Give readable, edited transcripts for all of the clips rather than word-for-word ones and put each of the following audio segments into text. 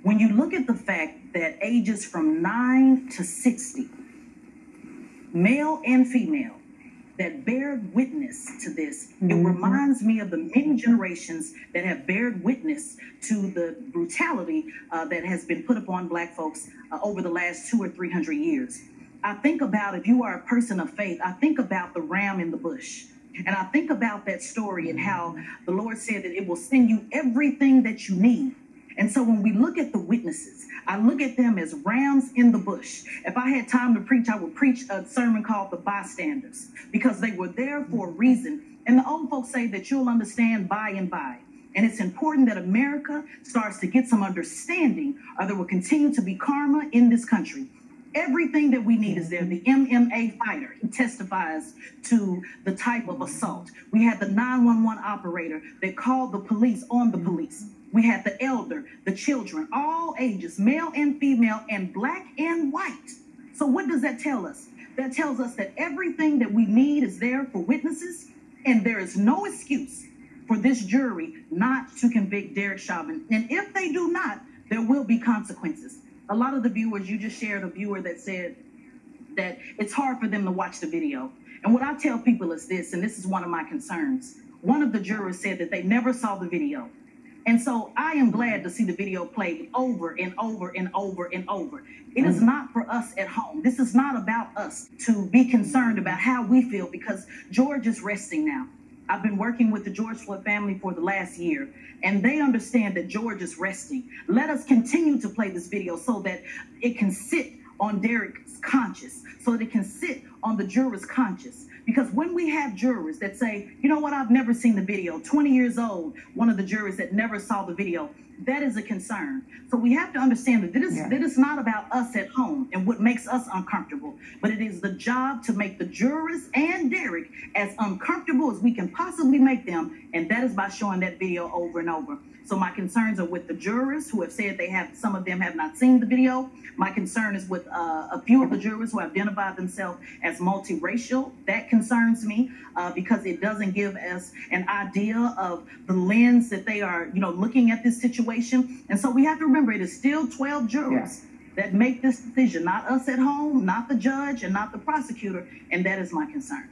When you look at the fact that ages from 9 to 60, male and female, that bear witness to this, it reminds me of the many generations that have bared witness to the brutality that has been put upon Black folks over the last 200 or 300 years. I think about, if you are a person of faith, I think about the ram in the bush. And I think about that story and how the Lord said that it will send you everything that you need. And so when we look at the witnesses, I look at them as rams in the bush. If I had time to preach, I would preach a sermon called The Bystanders, because they were there for a reason. And the old folks say that you'll understand by and by. And it's important that America starts to get some understanding, or there will continue to be karma in this country. Everything that we need is there. The MMA fighter, he testifies to the type of assault. We had the 911 operator that called the police on the police. We had the elder, the children, all ages, male and female, and Black and white. So what does that tell us? That tells us that everything that we need is there for witnesses, and there is no excuse for this jury not to convict Derek Chauvin. And if they do not, there will be consequences. A lot of the viewers, you just shared a viewer that said that it's hard for them to watch the video. And what I tell people is this, and this is one of my concerns. One of the jurors said that they never saw the video. And so I am glad to see the video played over and over and over and over. It is not for us at home. This is not about us to be concerned about how we feel, because George is resting now. I've been working with the George Floyd family for the last year, and they understand that George is resting. Let us continue to play this video so that it can sit on Derek's conscience, so that it can sit on the juror's conscience. Because when we have jurors that say, you know what, I've never seen the video, 20 years old, one of the jurors that never saw the video, that is a concern. So we have to understand that that is not about us at home and what makes us uncomfortable, but it is the job to make the jurors and Derek as uncomfortable as we can possibly make them, and that is by showing that video over and over. So my concerns are with the jurors who have said some of them have not seen the video. My concern is with a few of the jurors who identified themselves as multiracial. That concerns me because it doesn't give us an idea of the lens that they are, looking at this situation. And so we have to remember, it is still 12 jurors that make this decision, not us at home, not the judge, and not the prosecutor. And that is my concern.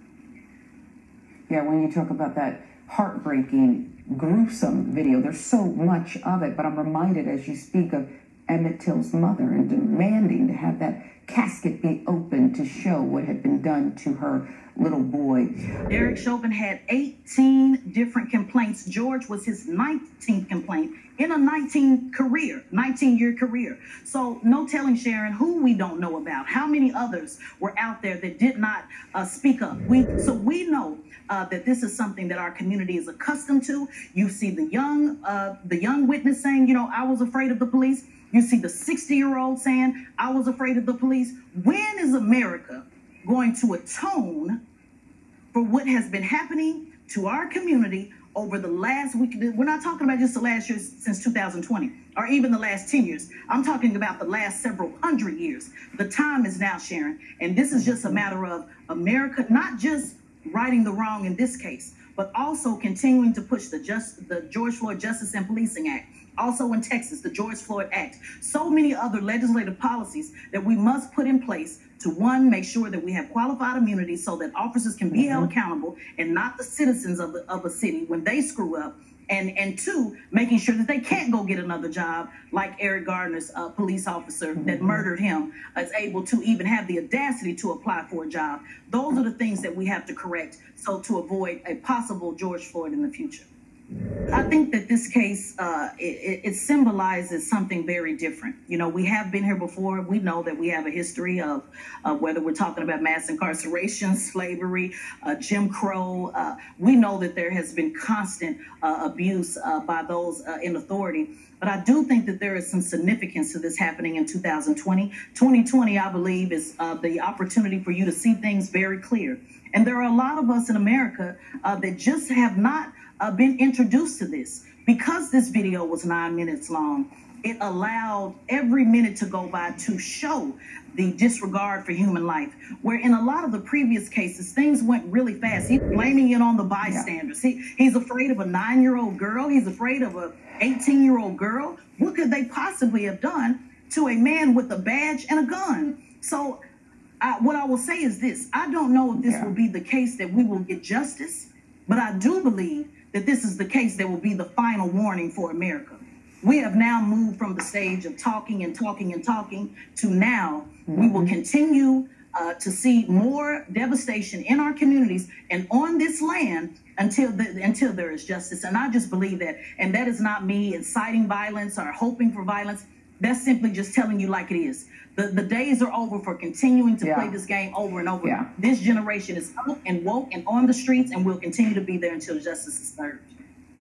Yeah, when you talk about that heartbreaking, gruesome video, there's so much of it, but I'm reminded as you speak of Emmett Till's mother and demanding to have that casket be opened to show what had been done to her little boy. Derek Chauvin had 18 different complaints. George was his 19th complaint in a 19-year career. So no telling, Sharon, who we don't know about, how many others were out there that did not speak up. So we know that this is something that our community is accustomed to. You see the young witness saying, I was afraid of the police. You see the 60-year-old saying, I was afraid of the police. When is America going to atone for what has been happening to our community over the last week? We're not talking about just the last year since 2020 or even the last 10 years. I'm talking about the last several hundred years. The time is now, Sharon. And this is just a matter of America not just righting the wrong in this case, but also continuing to push the George Floyd Justice and Policing Act. Also in Texas, the George Floyd Act. So many other legislative policies that we must put in place to, one, make sure that we have qualified immunity so that officers can be held accountable and not the citizens of a city when they screw up. And two, making sure that they can't go get another job like Eric Garner's police officer that murdered him is able to even have the audacity to apply for a job. Those are the things that we have to correct so to avoid a possible George Floyd in the future. I think that this case, it symbolizes something very different. We have been here before. We know that we have a history of whether we're talking about mass incarceration, slavery, Jim Crow. We know that there has been constant abuse by those in authority. But I do think that there is some significance to this happening in 2020. 2020, I believe, is the opportunity for you to see things very clear. And there are a lot of us in America that just have not been introduced to this. Because this video was 9 minutes long, it allowed every minute to go by to show the disregard for human life. Where in a lot of the previous cases, things went really fast. He's blaming it on the bystanders. He's afraid of a 9-year-old girl. He's afraid of a 18-year-old girl. What could they possibly have done to a man with a badge and a gun? So what I will say is this. I don't know if this will be the case that we will get justice, but I do believe that this is the case that will be the final warning for America. We have now moved from the stage of talking and talking and talking to now we will continue to see more devastation in our communities and on this land until there is justice. And I just believe that. And that is not me inciting violence or hoping for violence. That's simply just telling you like it is. The days are over for continuing to play this game over and over. This generation is up and woke and on the streets and will continue to be there until justice is served.